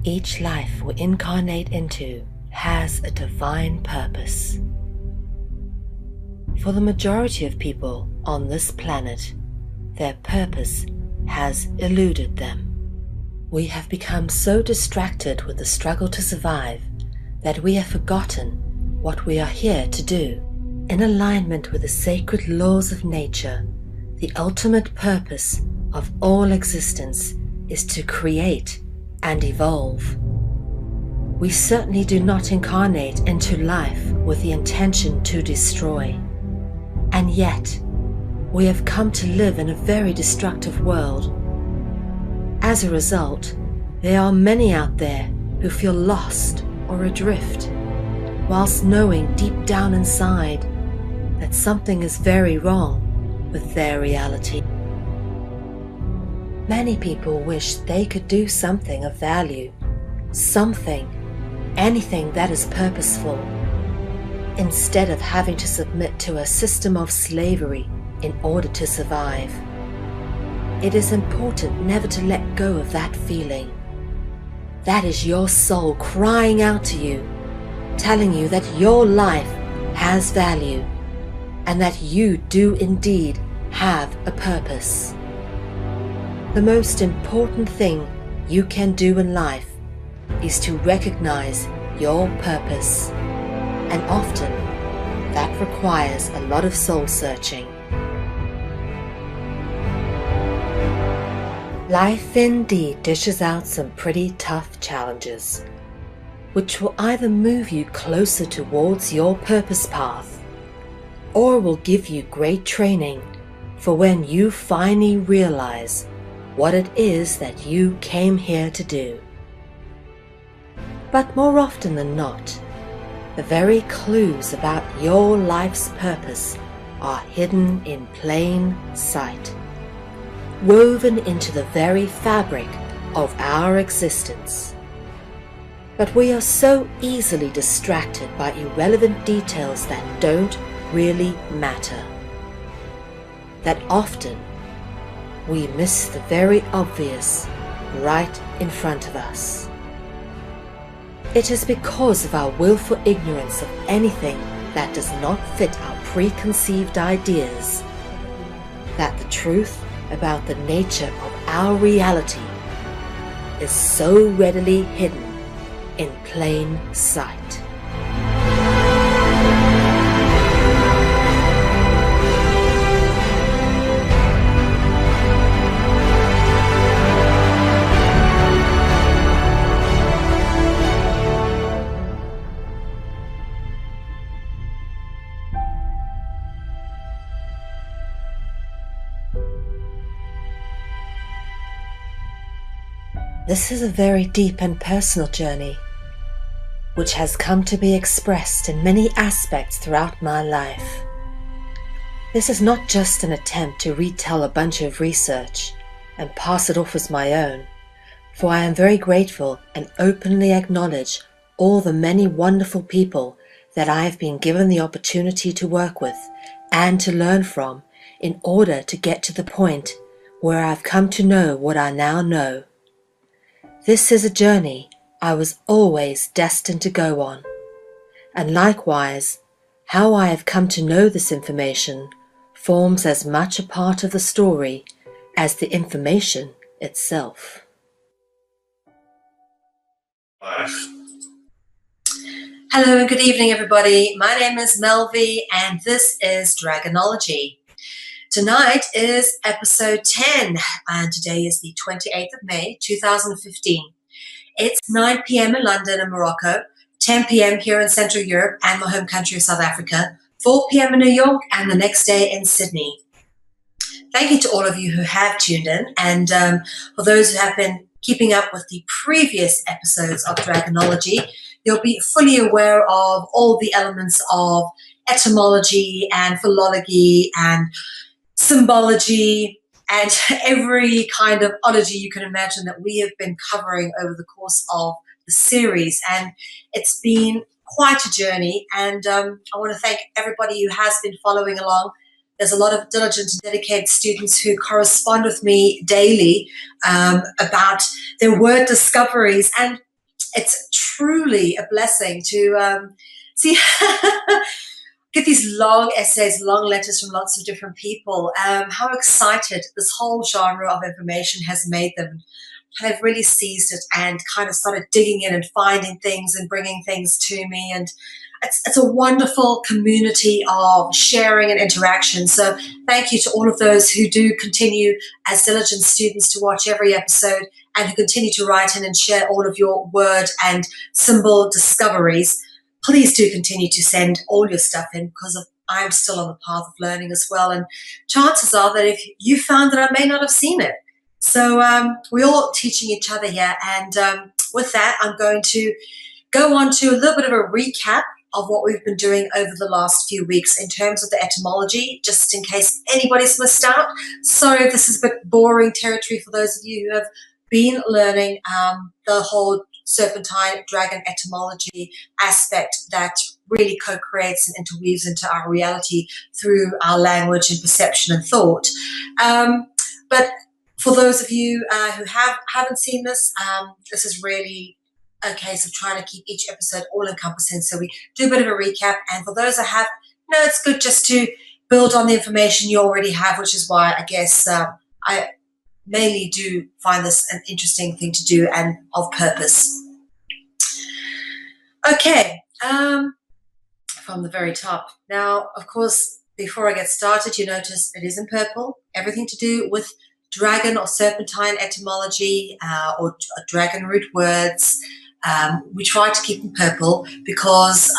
Each life we incarnate into has a divine purpose. For the majority of people on this planet, their purpose has eluded them. We have become so distracted with the struggle to survive that we have forgotten what we are here to do. In alignment with the sacred laws of nature, the ultimate purpose of all existence is to create and evolve. We certainly do not incarnate into life with the intention to destroy. And yet, we have come to live in a very destructive world. As a result, there are many out there who feel lost or adrift, whilst knowing deep down inside that something is very wrong with their reality. Many people wish they could do something of value, anything that is purposeful, instead of having to submit to a system of slavery in order to survive. It is important never to let go of that feeling. That is your soul crying out to you, telling you that your life has value and that you do indeed have a purpose. The most important thing you can do in life is to recognize your purpose, and often that requires a lot of soul searching. Life indeed dishes out some pretty tough challenges, which will either move you closer towards your purpose path, or will give you great training for when you finally realize what it is that you came here to do. But more often than not, the very clues about your life's purpose are hidden in plain sight, woven into the very fabric of our existence. But we are so easily distracted by irrelevant details that don't really matter, that often we miss the very obvious right in front of us. It is because of our willful ignorance of anything that does not fit our preconceived ideas that the truth about the nature of our reality is so readily hidden in plain sight. This is a very deep and personal journey, which has come to be expressed in many aspects throughout my life. This is not just an attempt to retell a bunch of research and pass it off as my own, for I am very grateful and openly acknowledge all the many wonderful people that I have been given the opportunity to work with and to learn from in order to get to the point where I've come to know what I now know. This is a journey I was always destined to go on, and likewise, how I have come to know this information forms as much a part of the story as the information itself. Hello and good evening, everybody. My name is Melvi, and this is Dragonology. Tonight is episode 10, and today is the 28th of May, 2015. It's 9 p.m. in London and Morocco, 10 p.m. here in Central Europe and my home country of South Africa, 4 p.m. in New York, and the next day in Sydney. Thank you to all of you who have tuned in, and for those who have been keeping up with the previous episodes of Dragonology, you'll be fully aware of all the elements of etymology and philology and symbology and every kind of ology you can imagine that we have been covering over the course of the series. And it's been quite a journey, and I want to thank everybody who has been following along. There's a lot of diligent and dedicated students who correspond with me daily about their word discoveries, and it's truly a blessing to see get these long essays, long letters from lots of different people. How excited this whole genre of information has made them. They've really seized it and kind of started digging in and finding things and bringing things to me. And it's a wonderful community of sharing and interaction. So thank you to all of those who do continue as diligent students to watch every episode and who continue to write in and share all of your word and symbol discoveries. Please do continue to send all your stuff in because I'm still on the path of learning as well. And chances are that if you found that I may not have seen it. So we're all teaching each other here. And with that, I'm going to go on to a little bit of a recap of what we've been doing over the last few weeks in terms of the etymology, just in case anybody's missed out. Sorry if this is a bit boring territory for those of you who have been learning the whole serpentine dragon etymology aspect that really co-creates and interweaves into our reality through our language and perception and thought. But for those of you who haven't seen this, this is really a case of trying to keep each episode all-encompassing. So we do a bit of a recap. And for those that have, it's good just to build on the information you already have, which is why I guess I mainly do find this an interesting thing to do and of purpose. Okay, from the very top. Now, of course, before I get started, you notice it is in purple. Everything to do with dragon or serpentine etymology or dragon root words. We try to keep them purple because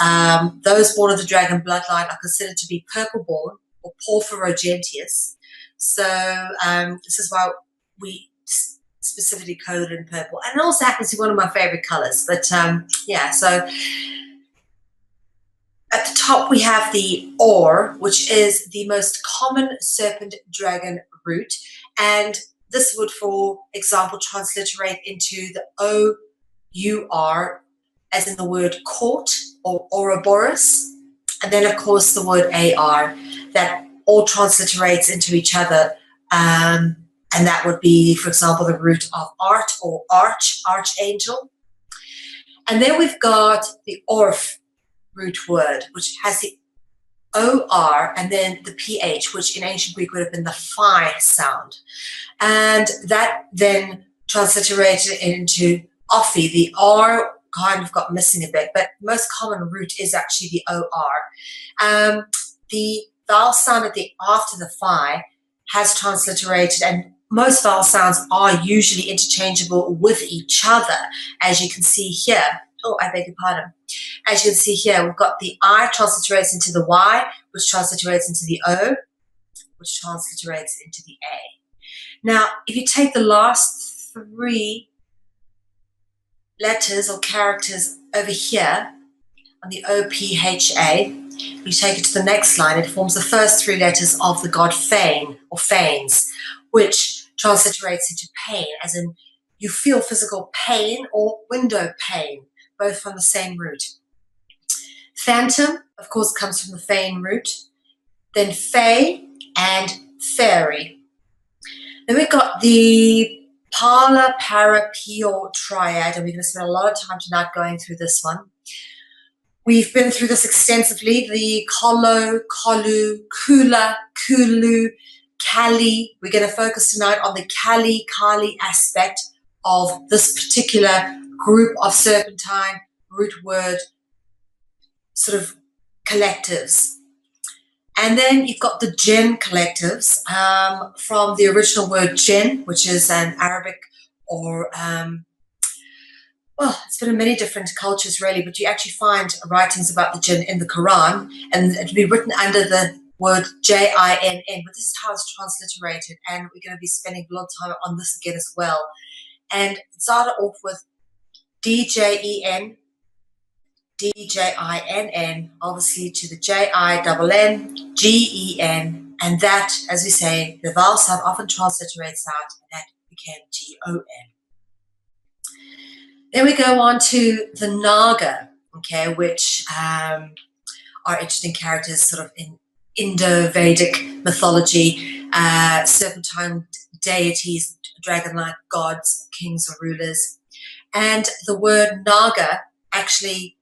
those born of the dragon bloodline are considered to be purple-born or porphyrogenitus. So this is why we specifically code in purple. And it also happens to be one of my favorite colors. But yeah, so at the top we have the or, which is the most common serpent dragon root. And this would, for example, transliterate into the O-U-R, as in the word court or Ouroboros. And then, of course, the word A-R, that all transliterates into each other. And that would be, for example, the root of art or archangel. And then we've got the orf root word, which has the O-R and then the P-H, which in ancient Greek would have been the phi sound. And that then transliterated into Ophi. The R kind of got missing a bit, but most common root is actually the O-R. The vowel sound at the after the phi has transliterated, and most vowel sounds are usually interchangeable with each other, as you can see here. Oh, I beg your pardon. As you can see here, we've got the I transliterates into the Y, which transliterates into the O, which transliterates into the A. Now, if you take the last three letters or characters over here on the O-P-H-A, you take it to the next line, it forms the first three letters of the god Fane or Fanes, which transliterates into pain, as in you feel physical pain or window pane, both from the same root. Phantom, of course, comes from the Fane root. Then Fae and Fairy. Then we've got the Pala Para Pio triad, and we're going to spend a lot of time tonight going through this one. We've been through this extensively, the Kolo, Kolu, Kula, Kulu, Kali. We're going to focus tonight on the Kali, Kali aspect of this particular group of serpentine root word sort of collectives. And then you've got the Jinn collectives from the original word Jinn, which is an Arabic or, well, it's been in many different cultures really, but you actually find writings about the Jinn in the Quran, and it'll be written under the word J-I-N-N, but this is how it's transliterated, and we're going to be spending a lot of time on this again as well. And it started off with D-J-E-N, D-J-I-N-N, obviously to the J-I-N-N, G-E-N, and that, as we say, the vowel sound often transliterates out, and that became G-O-N. Then we go on to the Naga, okay, which are interesting characters sort of in Indo-Vedic mythology, serpentine deities, dragon-like gods, kings or rulers. And the word naga actually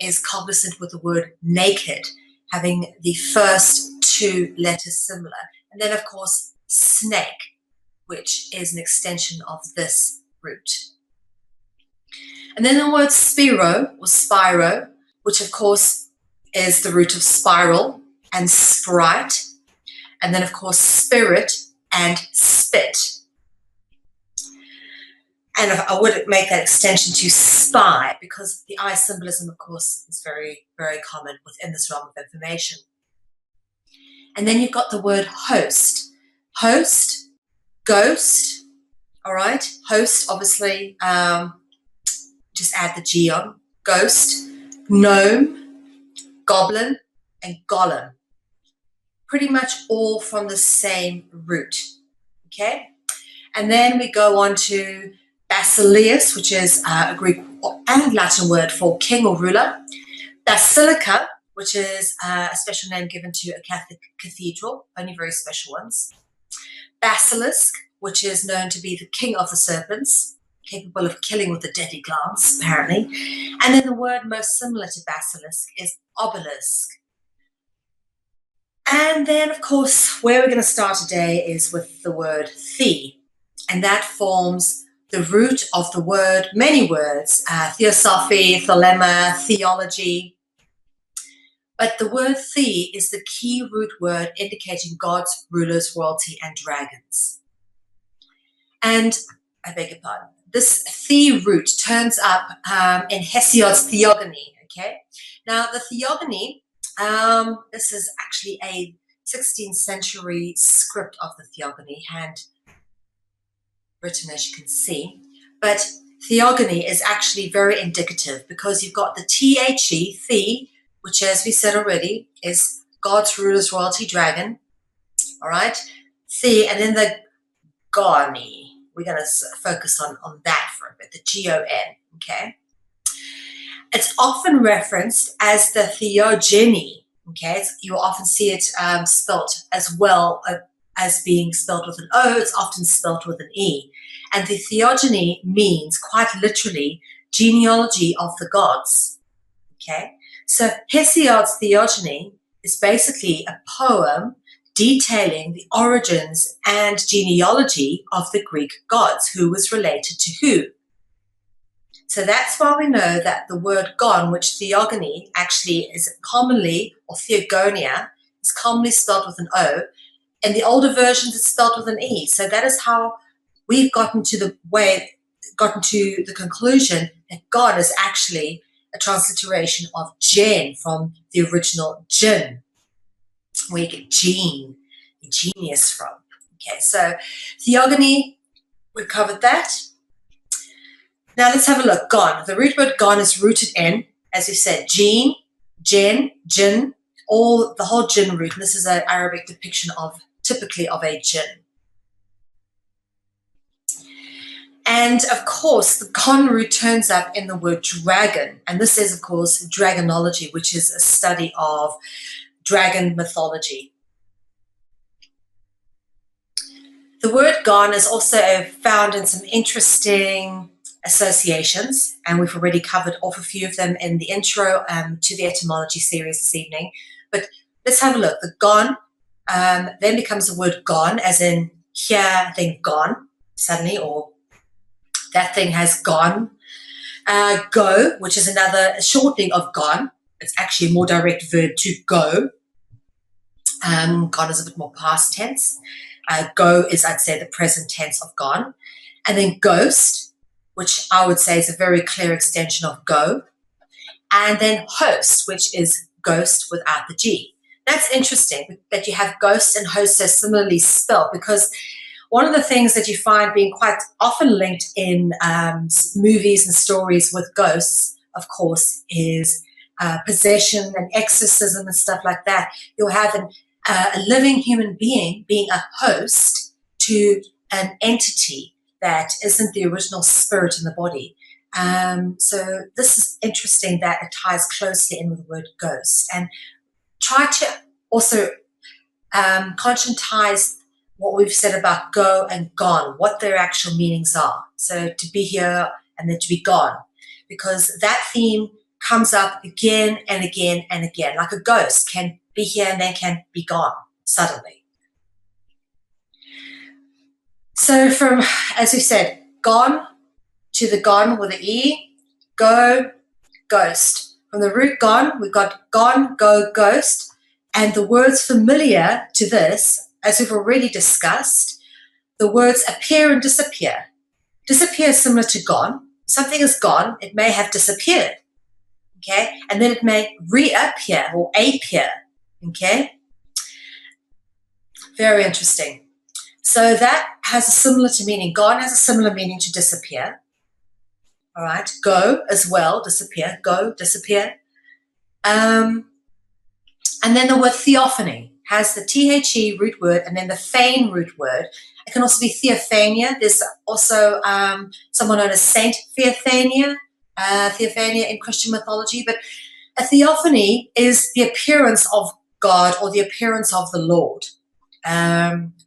is cognizant with the word naked, having the first two letters similar. And then, of course, snake, which is an extension of this root. And then the word spiro or spiro, which of course is the root of spiral and sprite. And then, of course, spirit and spit. And I would make that extension to spy, because the eye symbolism, of course, is very, very common within this realm of information. And then you've got the word host. Host, ghost, all right? Host, obviously, just add the G on. Ghost, gnome, goblin, and golem. Pretty much all from the same root, okay? And then we go on to basileus, which is a Greek and Latin word for king or ruler. Basilica, which is a special name given to a Catholic cathedral, only very special ones. Basilisk, which is known to be the king of the serpents, capable of killing with a deadly glance, apparently. And then the word most similar to basilisk is obelisk. And then, of course, where we're going to start today is with the word the, and that forms the root of the word, many words, theosophy, thelema, theology. But the word the is the key root word indicating gods, rulers, royalty, and dragons. And, I beg your pardon, this the root turns up in Hesiod's Theogony, okay? Now, the Theogony, this is actually a 16th century script of the Theogony, hand written as you can see. But Theogony is actually very indicative, because you've got the the, which, as we said already, is gods, rulers, royalty, dragon. All right? And then the goni. We're going to focus on that for a bit, the G-O-N, okay? It's often referenced as the theogony, okay? You'll often see it spelt as well as being spelled with an O. It's often spelled with an E. And the theogony means, quite literally, genealogy of the gods, okay? So Hesiod's Theogony is basically a poem detailing the origins and genealogy of the Greek gods, who was related to who. So that's why we know that the word gon, which theogony actually is commonly, or theogonia, is commonly spelled with an O. In the older versions, it's spelled with an E. So that is how we've gotten to the conclusion that God is actually a transliteration of gen from the original jinn, where you get gene, genius from. Okay, so theogony, we covered that. Now let's have a look. Gon. The root word gon is rooted in, as we said, gene, gen, jinn, the whole jinn root. And this is an Arabic depiction typically of a jinn. And of course, the gon root turns up in the word dragon. And this is, of course, dragonology, which is a study of dragon mythology. The word gon is also found in some interesting associations, and we've already covered off a few of them in the intro to the etymology series this evening. But let's have a look. The gon then becomes the word gone, as in here, then gone, suddenly, or that thing has gone. Go, which is another shortening of gone. It's actually a more direct verb to go. Gone is a bit more past tense. Go is, I'd say, the present tense of gone. And then ghost, which I would say is a very clear extension of go. And then host, which is ghost without the G. That's interesting that you have ghost and host so similarly spelled, because one of the things that you find being quite often linked in movies and stories with ghosts, of course, is possession and exorcism and stuff like that. You'll have a living human being a host to an entity that isn't the original spirit in the body. So this is interesting that it ties closely in with the word ghost. And try to also conscientize what we've said about go and gone, what their actual meanings are. So to be here and then to be gone, because that theme comes up again and again and again, like a ghost can be here and then can be gone suddenly. So from, as we said, gone to the gone with an E, go, ghost. From the root gone, we've got gone, go, ghost. And the words familiar to this, as we've already discussed, the words appear and disappear. Disappear is similar to gone. Something is gone, it may have disappeared. Okay, and then it may reappear or appear. Okay, very interesting. So that has a similar to meaning. Gone has a similar meaning to disappear. All right, go as well, disappear, go, disappear. And then the word theophany has the THE root word and then the phane root word. It can also be theophania. There's also someone known as Saint Theophania, Theophania in Christian mythology. But a theophany is the appearance of God or the appearance of the Lord.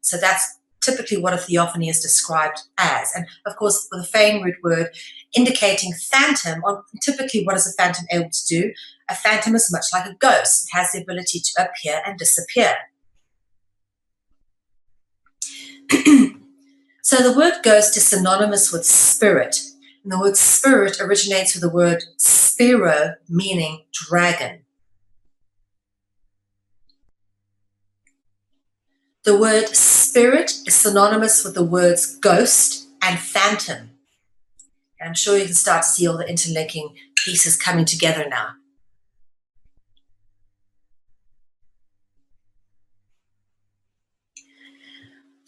So that's typically what a theophany is described as. And of course, with a phane root word indicating phantom, or typically what is a phantom able to do? A phantom is much like a ghost. It has the ability to appear and disappear. So the word ghost is synonymous with spirit. And the word spirit originates with the word spiro, meaning dragon. The word spirit is synonymous with the words ghost and phantom. And I'm sure you can start to see all the interlinking pieces coming together now.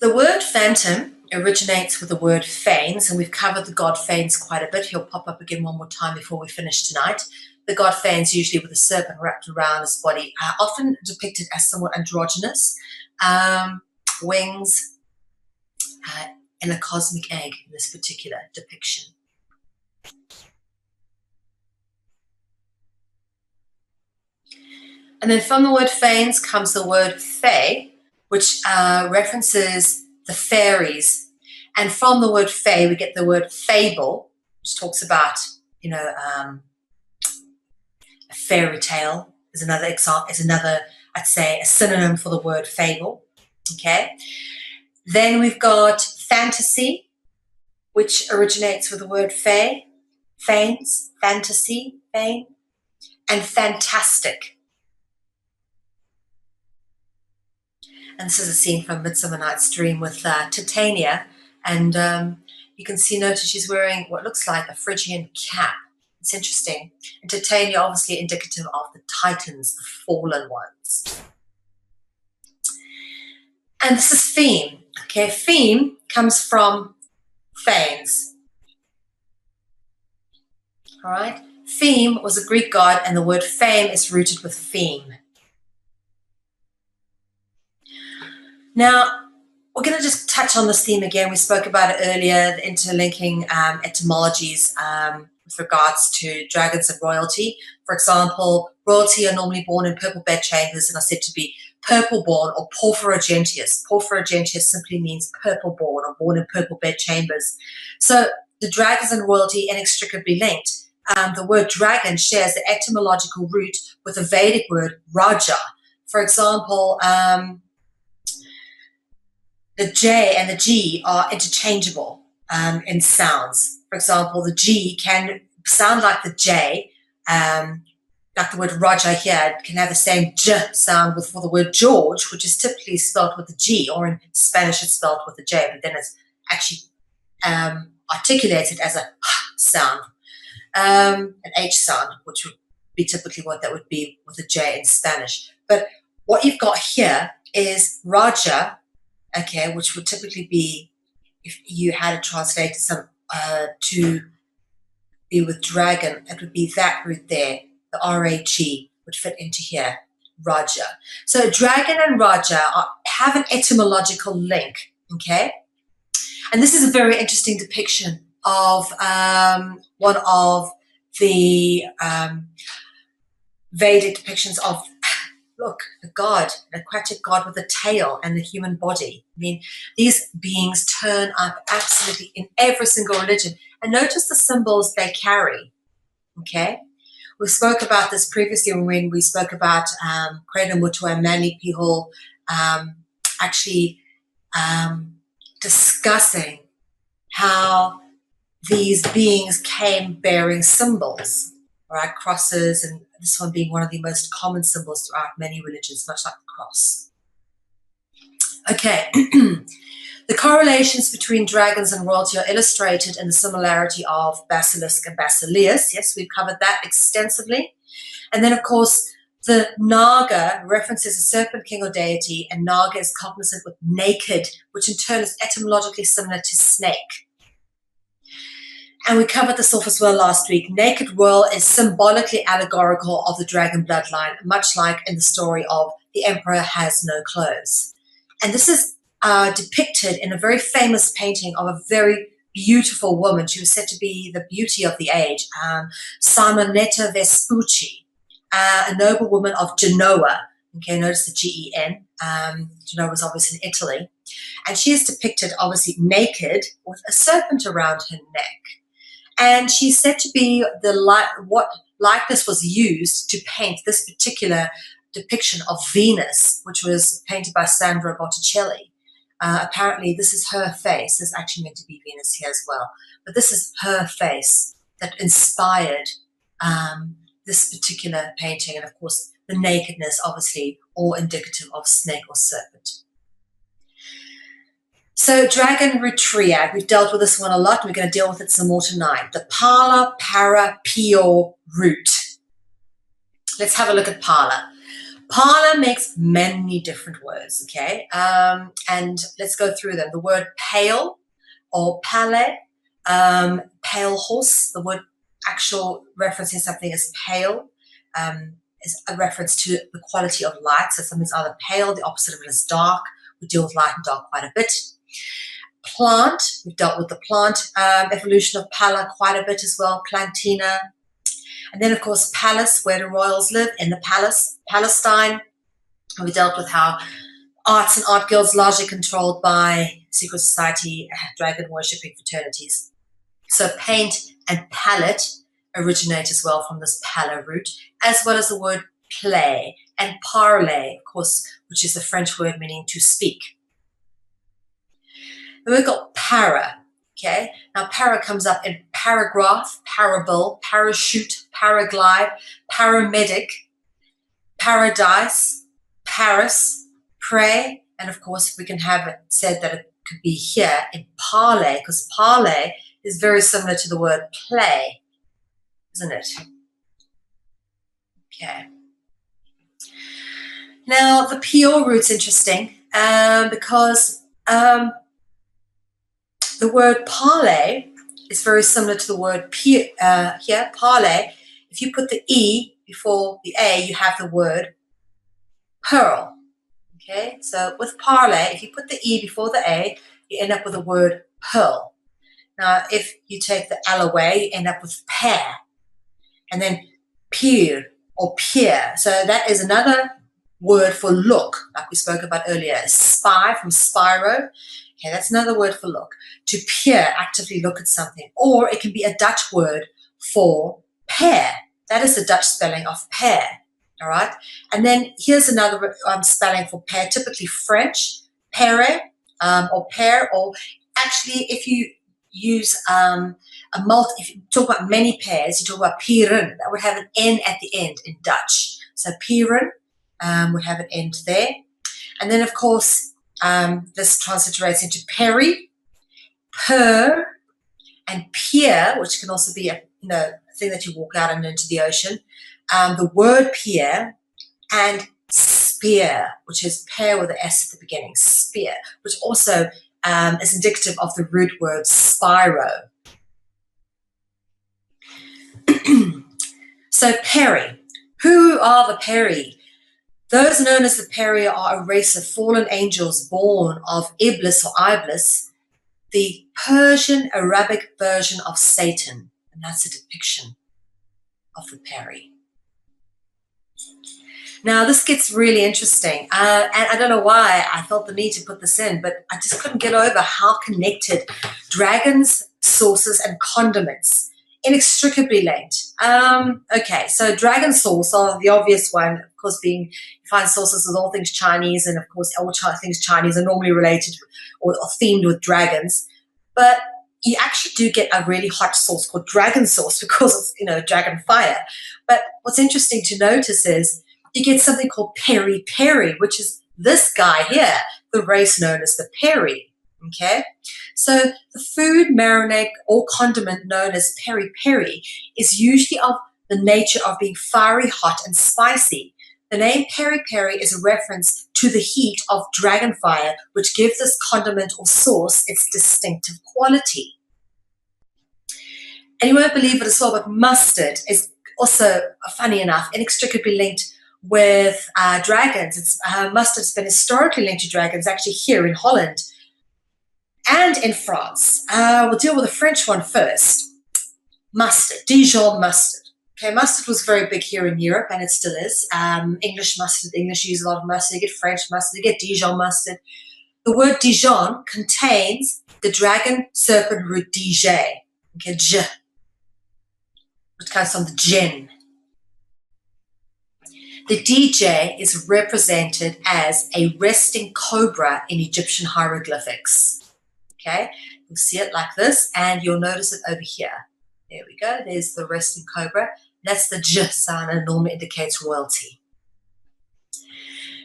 The word phantom originates with the word phanes, and we've covered the god Phanes quite a bit. He'll pop up again one more time before we finish tonight. The god Phanes, usually with a serpent wrapped around his body, are often depicted as somewhat androgynous, wings, and a cosmic egg in this particular depiction. And then from the word phanes comes the word fae, which references the fairies. And from the word fae, we get the word fable, which talks about, a fairy tale is another example, I'd say, a synonym for the word fable. Okay. Then we've got fantasy, which originates with the word fae, phanes, fantasy, fane, and fantastic. And this is a scene from Midsummer Night's Dream with Titania. And you can notice she's wearing what looks like a Phrygian cap. It's interesting. And Titania, obviously indicative of the Titans, the fallen ones. And this is theme. Okay, theme comes from phanes. All right. Theme was a Greek god, and the word fame is rooted with theme. Now, we're going to just touch on this theme again. We spoke about it earlier, the interlinking etymologies with regards to dragons and royalty. For example, royalty are normally born in purple bedchambers and are said to be purple-born or porphyrogentious. Porphyrogentious simply means purple-born or born in purple bedchambers. So the dragons and royalty inextricably linked. The word dragon shares the etymological root with the Vedic word Raja. For example, the J and the G are interchangeable in sounds. For example, the G can sound like the J, like the word Raja here. It can have the same J sound for the word George, which is typically spelled with the G, or in Spanish it's spelled with the J, but then it's actually articulated as a sound, an H sound, which would be typically what that would be with a J in Spanish. But what you've got here is Raja, okay, which would typically be, if you had to translate some to be with dragon, it would be that root there, the R-A-G would fit into here, Raja. So dragon and Raja have an etymological link, okay? And this is a very interesting depiction of one of the Vedic depictions of, look, a god, an aquatic god with a tail and a human body. I mean, these beings turn up absolutely in every single religion. and notice the symbols they carry, okay? We spoke about this previously when we spoke about Credo Mutu and Manly Pihol actually discussing how these beings came bearing symbols, right? Crosses, and this one being one of the most common symbols throughout many religions, much like the cross. Okay, the correlations between dragons and royalty are illustrated in the similarity of basilisk and basileus. Yes, we've covered that extensively. And then, of course, the Naga references a serpent king or deity, and Naga is cognizant with naked, which in turn is etymologically similar to snake. And we covered this off as well last week. Naked royal is symbolically allegorical of the dragon bloodline, much like in the story of the emperor has no clothes. And this is depicted in a very famous painting of a very beautiful woman. She was said to be the beauty of the age, Simonetta Vespucci, a noble woman of Genoa. Okay, notice the G-E-N. Genoa was obviously in Italy. And she is depicted obviously naked with a serpent around her neck. And she's said to be what likeness was used to paint this particular depiction of Venus, which was painted by Sandro Botticelli. Apparently, this is her face. There's actually meant to be Venus here as well. But this is her face that inspired this particular painting. And, of course, the nakedness, obviously, all indicative of snake or serpent. So dragon root triad, we've dealt with this one a lot. We're going to deal with it some more tonight. The Pala, Para, Pio root. Let's have a look at Pala. Pala makes many different words, okay? And let's go through them. The word pale or pale, pale horse. The word actual referencing something as pale is a reference to the quality of light. So something's either pale, the opposite of it is dark. We deal with light and dark quite a bit. Plant, we've dealt with the plant evolution of Pala quite a bit as well, Plantina. And then, of course, palace, where the royals live, in the palace, Palestine. And we dealt with how arts and art guilds largely controlled by secret society, dragon worshipping fraternities. So paint and palette originate as well from this pala root, as well as the word play and parler, of course, which is a French word meaning to speak. Then we've got para, okay? Now para comes up in paragraph, parable, parachute, paraglide, paramedic, paradise, Paris, pray, and of course we can have it said that it could be here in parley, because parley is very similar to the word play, isn't it? Okay. Now the pure root's interesting because the word parley is very similar to the word here, parley. If you put the E before the A, you have the word pearl. Okay, so with parley, if you put the E before the A, you end up with the word pearl. Now, if you take the L away, you end up with pear. And then peer or peer. So that is another word for look, like we spoke about earlier. Spy from Spyro. Okay, that's another word for look. To peer, actively look at something. Or it can be a Dutch word for pear. That is the Dutch spelling of pear. All right. And then here's another spelling for pear, typically French, pere, or pear, or actually if you use if you talk about many pairs, you talk about pieren. That would have an N at the end in Dutch. So pieren would have an end there. And then, of course, this transliterates into peri, per, and pier, which can also be a thing that you walk out and into the ocean. The word pier, and spear, which is pair with an S at the beginning, spear, which also is indicative of the root word spiro. So peri. Who are the peri? Those known as the peri are a race of fallen angels born of Iblis or Iblis, the Persian Arabic version of Satan, and that's a depiction of the peri. Now, this gets really interesting, and I don't know why I felt the need to put this in, but I just couldn't get over how connected dragons, sauces and condiments, inextricably linked. Okay, so dragon sauce are the obvious one, of course, being you find sauces with all things Chinese, and of course all things Chinese are normally related or themed with dragons. But you actually do get a really hot sauce called dragon sauce because it's, dragon fire. But what's interesting to notice is you get something called peri peri, which is this guy here, the race known as the peri. Okay, so the food marinade or condiment known as peri peri is usually of the nature of being fiery, hot, and spicy. The name peri peri is a reference to the heat of dragon fire, which gives this condiment or sauce its distinctive quality. And you won't believe it as well, but mustard is also, funny enough, inextricably linked with dragons. Mustard's been historically linked to dragons, actually here in Holland and in France. We'll deal with the French one first. Mustard, Dijon mustard. Okay, mustard was very big here in Europe, and it still is. English mustard, the English use a lot of mustard. You get French mustard, you get Dijon mustard. The word Dijon contains the dragon serpent root DJ, okay, J, which comes from the jinn. The DJ is represented as a resting cobra in Egyptian hieroglyphics. Okay, you'll see it like this, and you'll notice it over here. There we go. There's the resting cobra. That's the J sound, and it normally indicates royalty.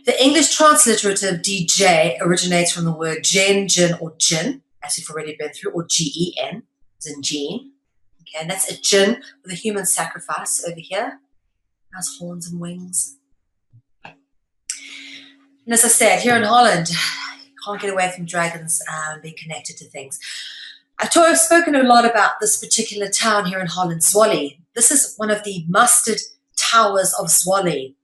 The English transliterative DJ originates from the word jinn, or jinn, as we've already been through, or G-E-N, as in gene. Okay, and that's a jinn with a human sacrifice over here. Has horns and wings. And as I said, here in Holland, you can't get away from dragons being connected to things. I've spoken a lot about this particular town here in Holland, Zwolle. This is one of the mustard towers of Zwolle,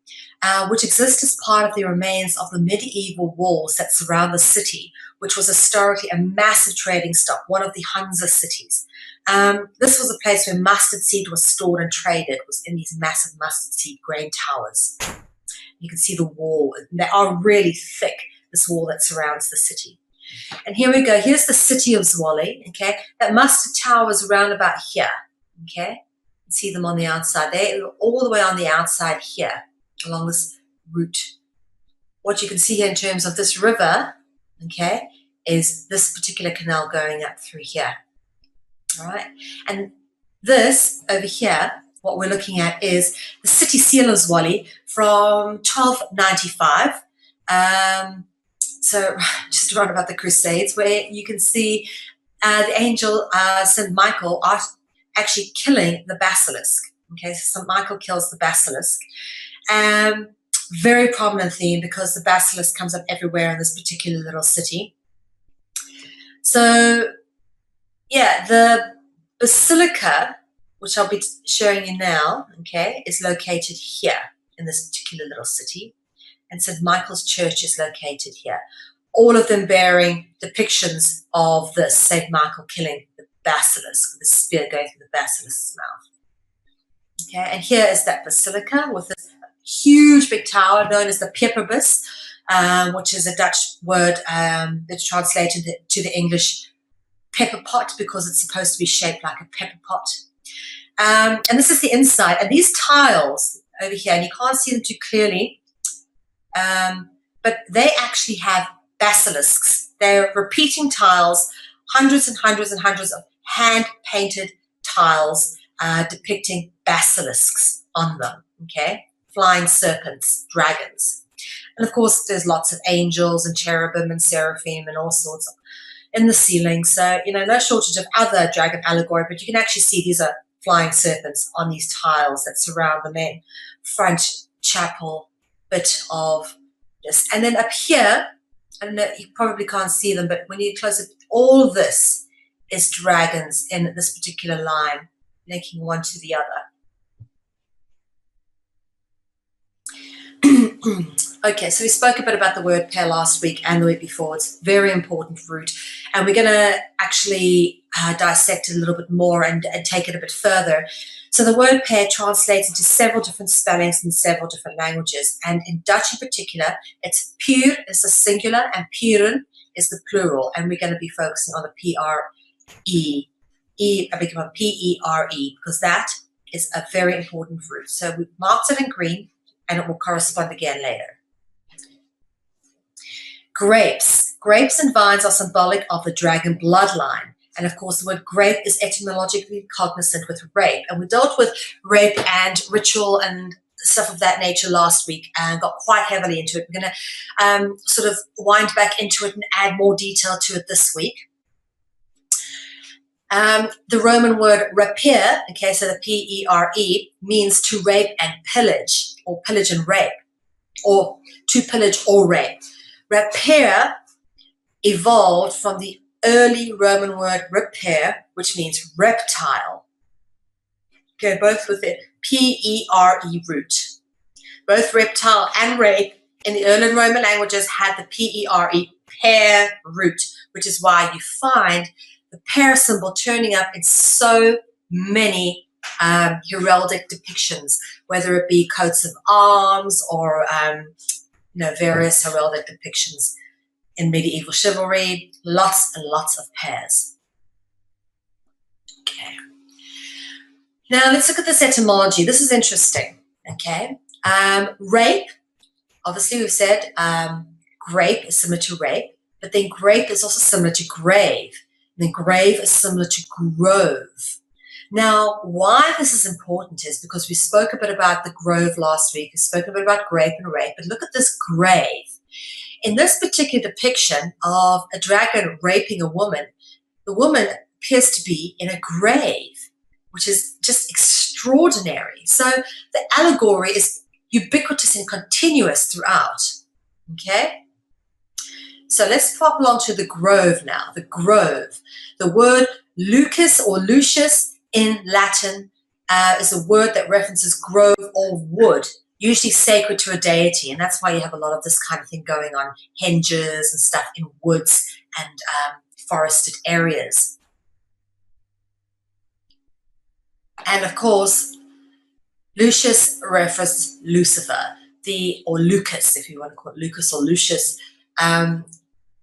which exist as part of the remains of the medieval walls that surround the city, which was historically a massive trading stop, one of the Hansa cities. This was a place where mustard seed was stored and traded, was in these massive mustard seed grain towers. You can see the wall. They are really thick, this wall that surrounds the city. And here we go. Here's the city of Zwolle, okay? That mustard tower is around about here, okay? You can see them on the outside. They're all the way on the outside here, along this route. What you can see here in terms of this river, okay, is this particular canal going up through here. All right, and this over here, what we're looking at is the city seal of Zwolle from 1295. So just around about the Crusades, where you can see the angel St. Michael actually killing the basilisk. Okay, so St. Michael kills the basilisk. Very prominent theme because the basilisk comes up everywhere in this particular little city. So yeah, the basilica, which I'll be showing you now, okay, is located here in this particular little city. And St. Michael's Church is located here. All of them bearing depictions of this St. Michael killing the basilisk, the spear going through the basilisk's mouth. Okay, and here is that basilica with this huge big tower known as the Peperbus, which is a Dutch word that's translated to the English pepper pot because it's supposed to be shaped like a pepper pot. And this is the inside. And these tiles over here, and you can't see them too clearly, but they actually have basilisks. They're repeating tiles, hundreds and hundreds and hundreds of hand-painted tiles depicting basilisks on them, okay? Flying serpents, dragons. And of course, there's lots of angels and cherubim and seraphim and all sorts in the ceiling. So, no shortage of other dragon allegory, but you can actually see these are flying serpents on these tiles that surround the main front chapel bit of this. And then up here, I don't know, you probably can't see them, but when you close it, all this is dragons in this particular line, linking one to the other. Okay, so we spoke a bit about the word pair last week and the week before. It's a very important root, and we're going to actually dissect it a little bit more and take it a bit further. So the word pair translates into several different spellings in several different languages, and in Dutch in particular, it's puur is the singular and puren is the plural, and we're going to be focusing on the P-R-E I beg your pardon, P-E-R-E, because that is a very important root. So we marked it in green, and it will correspond again later. Grapes. Grapes and vines are symbolic of the dragon bloodline. And of course, the word grape is etymologically cognizant with rape. And we dealt with rape and ritual and stuff of that nature last week and got quite heavily into it. We're going to sort of wind back into it and add more detail to it this week. The Roman word rapere, okay, so the P-E-R-E, means to rape and pillage, or pillage and rape, or to pillage or rape. Rapere evolved from the early Roman word rapere, which means reptile. Okay, both with the P-E-R-E root. Both reptile and rape in the early Roman languages had the P-E-R-E pair root, which is why you find the pair symbol turning up in so many heraldic depictions, whether it be coats of arms or various heraldic depictions in medieval chivalry. Lots and lots of pairs. Okay. Now let's look at this etymology. This is interesting. Okay. Rape, obviously we've said grape is similar to rape, but then grape is also similar to grave. And then grave is similar to grove. Now, why this is important is because we spoke a bit about the grove last week. We spoke a bit about grape and rape, but look at this grave. In this particular depiction of a dragon raping a woman, the woman appears to be in a grave, which is just extraordinary. So the allegory is ubiquitous and continuous throughout. Okay? So let's pop along to the grove now. The grove. The word lucus or lucius in Latin is a word that references grove or wood, usually sacred to a deity, and that's why you have a lot of this kind of thing going on, henges and stuff in woods and forested areas. And of course, Lucius references Lucifer, or Lucas, if you want to call it Lucas or Lucius.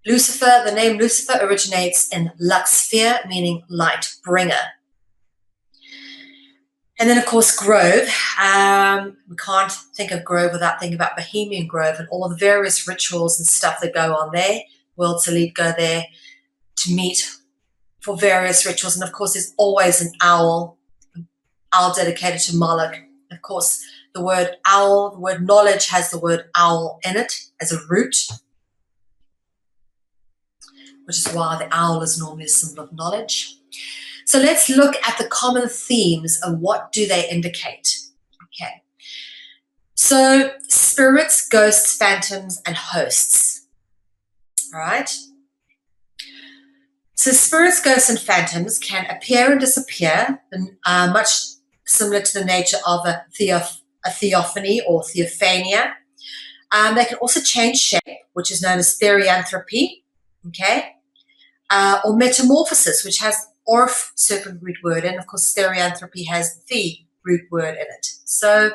Lucifer, the name Lucifer originates in Luxfer, meaning light bringer. And then, of course, Grove. We can't think of Grove without thinking about Bohemian Grove and all the various rituals and stuff that go on there. World's elite go there to meet for various rituals. And, of course, there's always an owl dedicated to Moloch. Of course, the word owl, the word knowledge has the word owl in it as a root, which is why the owl is normally a symbol of knowledge. So let's look at the common themes and what do they indicate. Okay. So spirits, ghosts, phantoms, and hosts. All right. So spirits, ghosts, and phantoms can appear and disappear, much similar to the nature of a theophany or theophania. They can also change shape, which is known as therianthropy. Okay. Or metamorphosis, which has orf serpent root word, and of course stereanthropy has the root word in it. So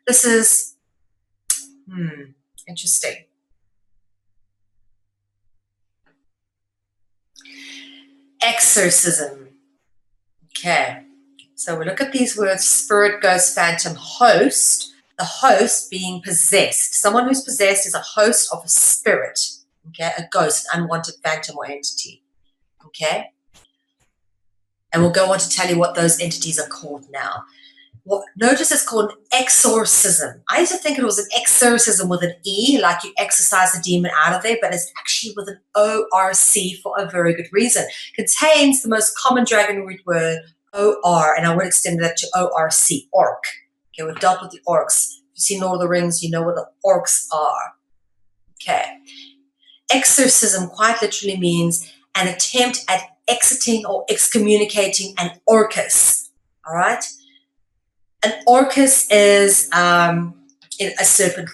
this is interesting. Exorcism. Okay, so we look at these words: spirit, ghost, phantom, host. The host being possessed. Someone who's possessed is a host of a spirit. Okay, a ghost, an unwanted phantom or entity. Okay. And we'll go on to tell you what those entities are called now. Notice it's called an exorcism. I used to think it was an exorcism with an E, like you exorcise the demon out of there, but it's actually with an O-R-C for a very good reason. Contains the most common dragon root word, O-R, and I would extend that to O-R-C, orc. Okay, we've dealt with the orcs. If you've seen Lord of the Rings, you know what the orcs are. Okay. Exorcism quite literally means an attempt at exiting or excommunicating an orcus. All right. An orcus is a serpent.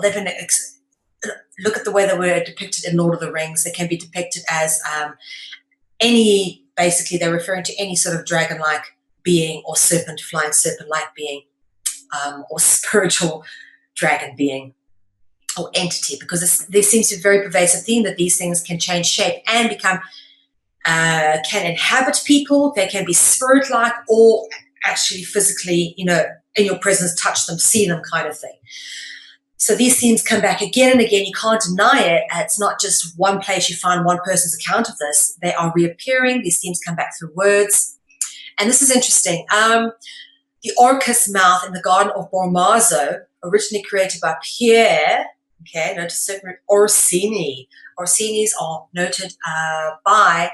They've been look at the way they were depicted in Lord of the Rings. They can be depicted as basically they're referring to any sort of dragon-like being or flying serpent-like being, or spiritual dragon being or entity, because there seems to be a very pervasive theme that these things can change shape and become can inhabit people. They can be spirit-like or actually physically, in your presence, touch them, see them kind of thing. So these themes come back again and again. You can't deny it. It's not just one place you find one person's account of this. They are reappearing. These themes come back through words. And this is interesting. The orcus mouth in the Garden of Bormazzo, originally created by Pierre, notice certain Orsini. Orsinis are noted by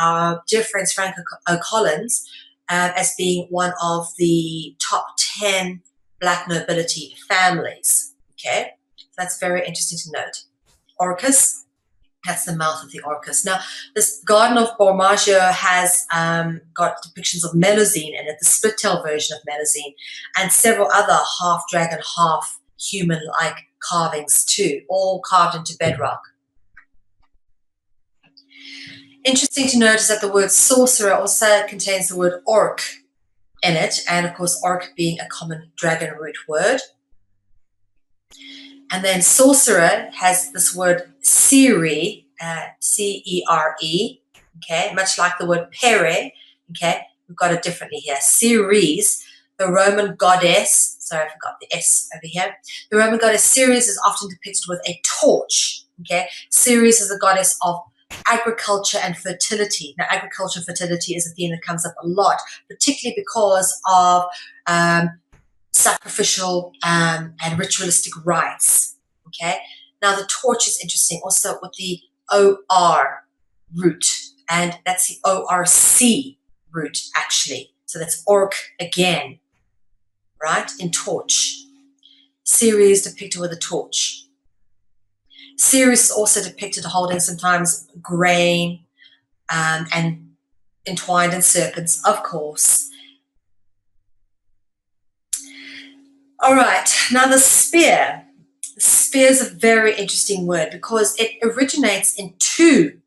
our dear friends Frank Collins as being one of the top 10 black nobility families. Okay, that's very interesting to note. Orcus, that's the mouth of the orcus. Now, this Garden of Bormazzo has got depictions of Melusine in it, the split-tail version of Melusine, and several other half-dragon, half-human-like carvings too, all carved into bedrock. Interesting to notice that the word sorcerer also contains the word orc in it, and of course orc being a common dragon root word. And then sorcerer has this word cere, C-E-R-E, okay, much like the word pere, okay, we've got it differently here. Ceres, the Roman goddess, sorry, I forgot the S over here. The Roman goddess Ceres is often depicted with a torch, okay. Ceres is the goddess of agriculture and fertility. Now, agriculture and fertility is a theme that comes up a lot, particularly because of sacrificial and ritualistic rites. Okay. Now the torch is interesting also with the O-R root, and that's the O-R-C root actually. So that's orc again, right? In torch. Ceres depicted with a torch. Ceres is also depicted holding sometimes grain and entwined in serpents, of course. All right, now the spear. The spear is a very interesting word because it originates in two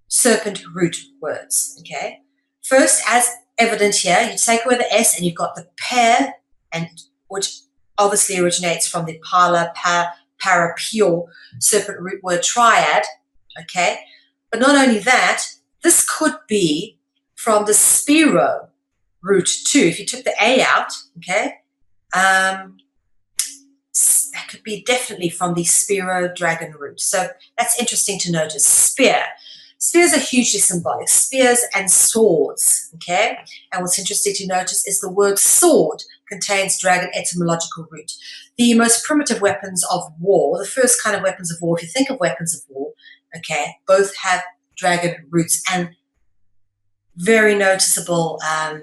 serpent root words, okay? First, as evident here, you take away the S and you've got the pair, and which obviously originates from the pala, para, pure serpent root word triad, okay? But not only that, this could be from the spiro root too. If you took the A out, okay, that could be definitely from the spiro dragon root. So that's interesting to notice. Spear. Spears are hugely symbolic. Spears and swords, okay? And what's interesting to notice is the word sword contains dragon etymological root. The most primitive weapons of war, the first kind of weapons of war, if you think of weapons of war, okay, both have dragon roots, and very noticeable. I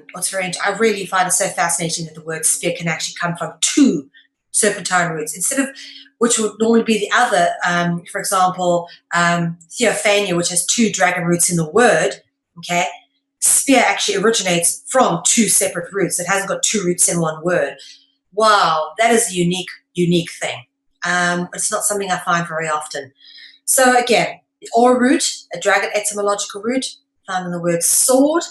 really find it so fascinating that the word spear can actually come from two serpentine roots instead of, which would normally be the other. For example, Theophania, which has two dragon roots in the word. Okay, spear actually originates from two separate roots. It hasn't got two roots in one word. Wow, that is a unique thing. It's not something I find very often. So again, the or root, a dragon etymological root, found in the word sword.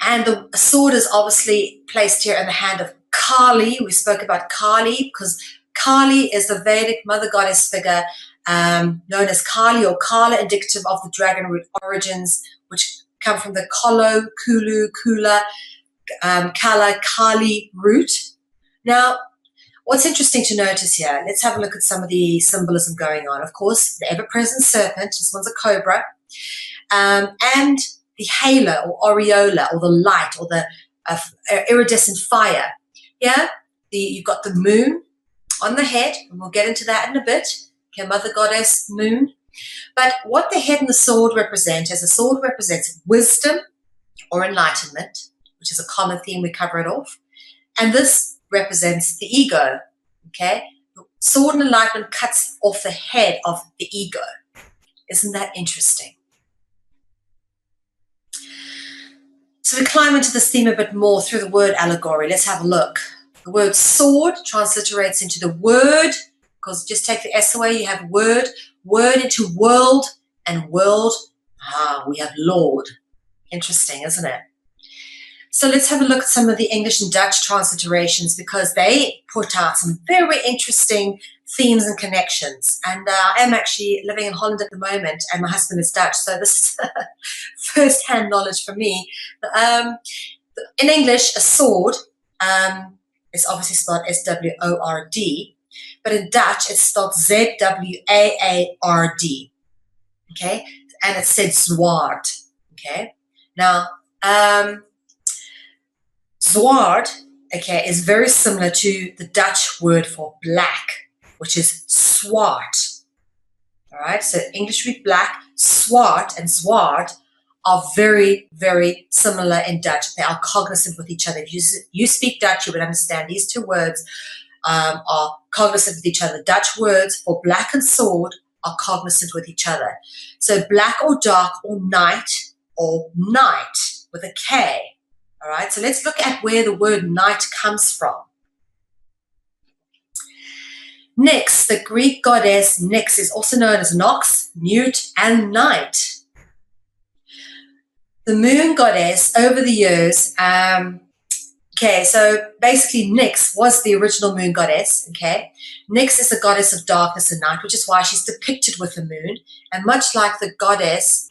And the sword is obviously placed here in the hand of Kali. We spoke about Kali because Kali is the Vedic mother goddess figure known as Kali or Kala, indicative of the dragon root origins, which come from the Kolo, Kulu, Kula, Kala, Kali root. Now, what's interesting to notice here, let's have a look at some of the symbolism going on. Of course, the ever-present serpent, this one's a cobra, and the halo or aureola or the light or the iridescent fire. Yeah, you've got the moon on the head, and we'll get into that in a bit. Okay, mother goddess moon. But what the head and the sword represent is the sword represents wisdom or enlightenment, which is a common theme, we cover it off. And this represents the ego, okay? Sword and enlightenment cuts off the head of the ego. Isn't that interesting? So we climb into this theme a bit more through the word allegory. Let's have a look. The word sword transliterates into the word, because just take the S away, you have word into world, and world, we have Lord. Interesting, isn't it? So let's have a look at some of the English and Dutch transliterations, because they put out some very interesting themes and connections. And I am actually living in Holland at the moment, and my husband is Dutch, so this is first-hand knowledge for me. In English, a sword is obviously spelled S-W-O-R-D, but in Dutch it's spelled Z-W-A-A-R-D, okay? And it said zwaard, okay? Now, zwaard, okay, is very similar to the Dutch word for black, which is swart. All right, so English read black, swart and zwaard are very, very similar in Dutch. They are cognizant with each other. If you speak Dutch, you would understand these two words are cognizant with each other. Dutch words for black and sword are cognizant with each other. So black or dark or night with a K. All right, so let's look at where the word night comes from. Nyx, the Greek goddess Nyx, is also known as Nox, Newt, and Night. The moon goddess over the years, okay, so basically Nyx was the original moon goddess, okay? Nyx is the goddess of darkness and night, which is why she's depicted with the moon. And much like the goddess,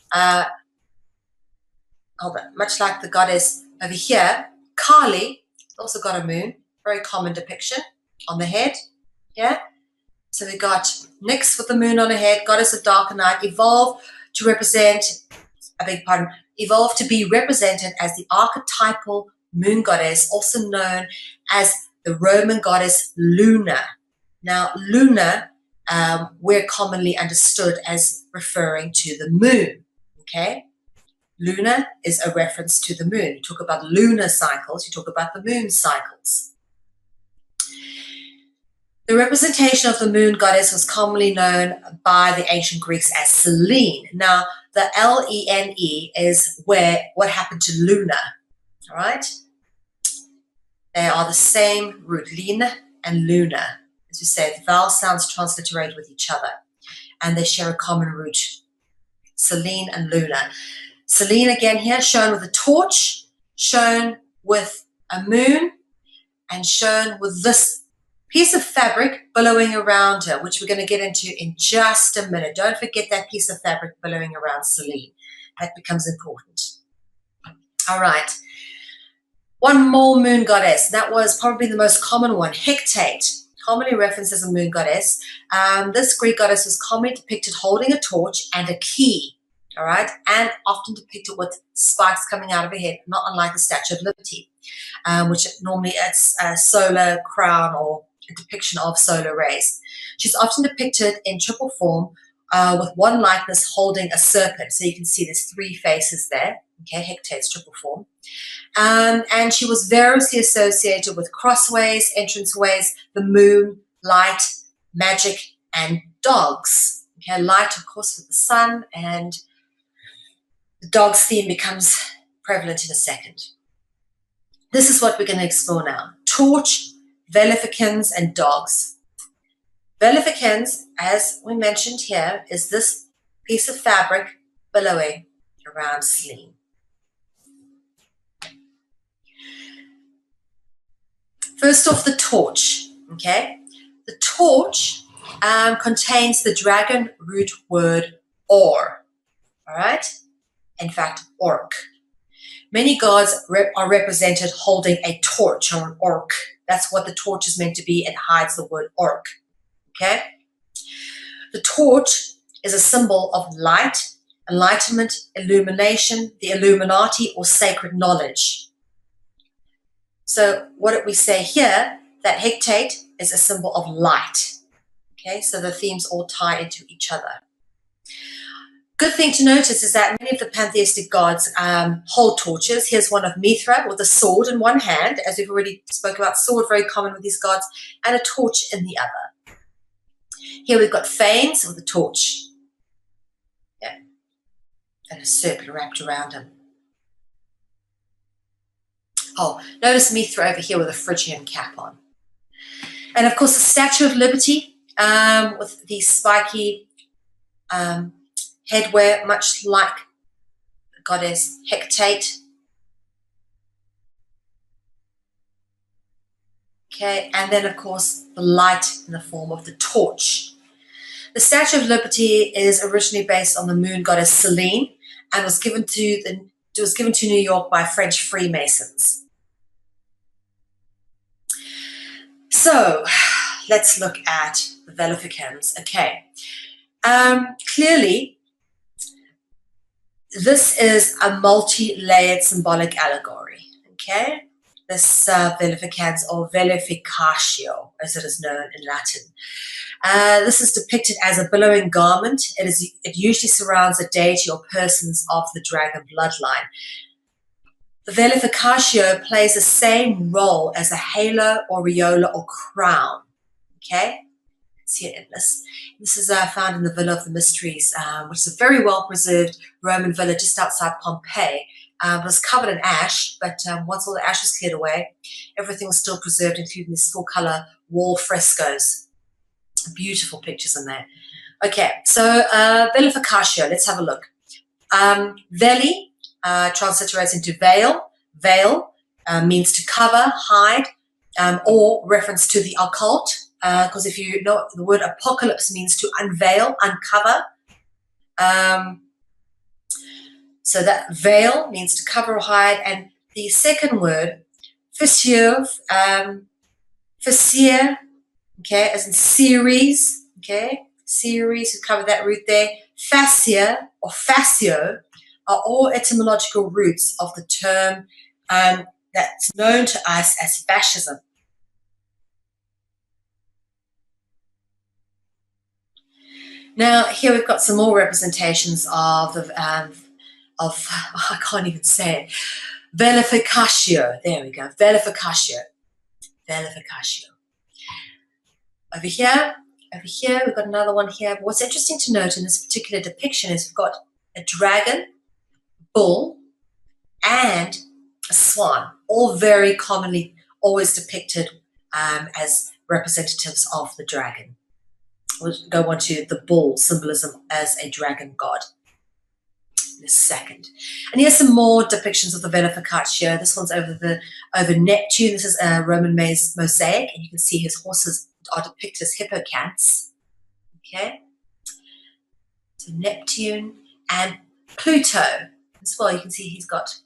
over here, Kali also got a moon, very common depiction on the head, yeah? So we got Nyx with the moon on her head, goddess of dark and night, evolved to be represented as the archetypal moon goddess, also known as the Roman goddess Luna. Now, Luna, we're commonly understood as referring to the moon, okay? Luna is a reference to the moon. You talk about lunar cycles, you talk about the moon cycles. The representation of the moon goddess was commonly known by the ancient Greeks as Selene. Now, the L-E-N-E is what happened to Luna, all right? They are the same root, Lina and Luna. As we say, the vowel sounds transliterate with each other, and they share a common root, Selene and Luna. Selene again here, shown with a torch, shown with a moon, and shown with this piece of fabric billowing around her, which we're going to get into in just a minute. Don't forget that piece of fabric billowing around Selene. That becomes important. All right. One more moon goddess. That was probably the most common one, Hecate, commonly referenced as a moon goddess. This Greek goddess was commonly depicted holding a torch and a key, all right, and often depicted with spikes coming out of her head, not unlike the Statue of Liberty, which normally it's a solar crown or a depiction of solar rays. She's often depicted in triple form with one likeness holding a serpent. So you can see there's three faces there, okay, Hecate's triple form. And she was variously associated with crossways, entranceways, the moon, light, magic, and dogs. Okay, light, of course, with the sun, and the dog's theme becomes prevalent in a second. This is what we're going to explore now. Torch, Velificans, and dogs. Velificans, as we mentioned here, is this piece of fabric billowing around Selene. First off, the torch, okay? The torch contains the dragon root word or, all right? In fact, orc. Many gods are represented holding a torch or an orc. That's what the torch is meant to be. It hides the word orc, okay? The torch is a symbol of light, enlightenment, illumination, the Illuminati, or sacred knowledge. So what did we say here? That Hecate is a symbol of light. Okay, so the themes all tie into each other. Good thing to notice is that many of the pantheistic gods hold torches. Here's one of Mithra with a sword in one hand, as we've already spoke about, sword very common with these gods, and a torch in the other. Here we've got Phanes with a torch. Yeah, and a serpent wrapped around him. Oh, notice Mithra over here with a Phrygian cap on. And of course, the Statue of Liberty with the spiky headwear, much like the goddess Hecate. Okay, and then of course the light in the form of the torch. The Statue of Liberty is originally based on the moon goddess Selene and was given to New York by French Freemasons. So let's look at the Velificans. Okay, clearly this is a multi-layered symbolic allegory. Okay, this Velificans, or Velificatio as it is known in Latin. This is depicted as a billowing garment. It usually surrounds a deity or persons of the dragon bloodline. The Velificatio plays the same role as a halo, aureola, or crown. Okay, see it in this. This is found in the Villa of the Mysteries, which is a very well-preserved Roman villa just outside Pompeii. It was covered in ash, but once all the ash was cleared away, everything was still preserved, including these full-color wall frescoes. Beautiful pictures in there. Okay, so Velificatio, let's have a look. Veli transliterates into veil. Veil means to cover, hide, or reference to the occult. Because if you know, the word apocalypse means to unveil, uncover. So that veil means to cover or hide. And the second word, fissure, okay, as in series, okay, series, we covered that root there. Fascia or fascio are all etymological roots of the term that's known to us as fascism. Now, here we've got some more representations of I can't even say it, Velificatio. There we go, Velificatio. Velificatio. Over here, we've got another one here. But what's interesting to note in this particular depiction is we've got a dragon, bull, and a swan, all very commonly always depicted as representatives of the dragon. We'll go on to the bull symbolism as a dragon god in a second. And here's some more depictions of the Velificatio. This one's over Neptune. This is a Roman mosaic, and you can see his horses are depicted as hippocamps. Okay, so Neptune and Pluto as well. You can see he's got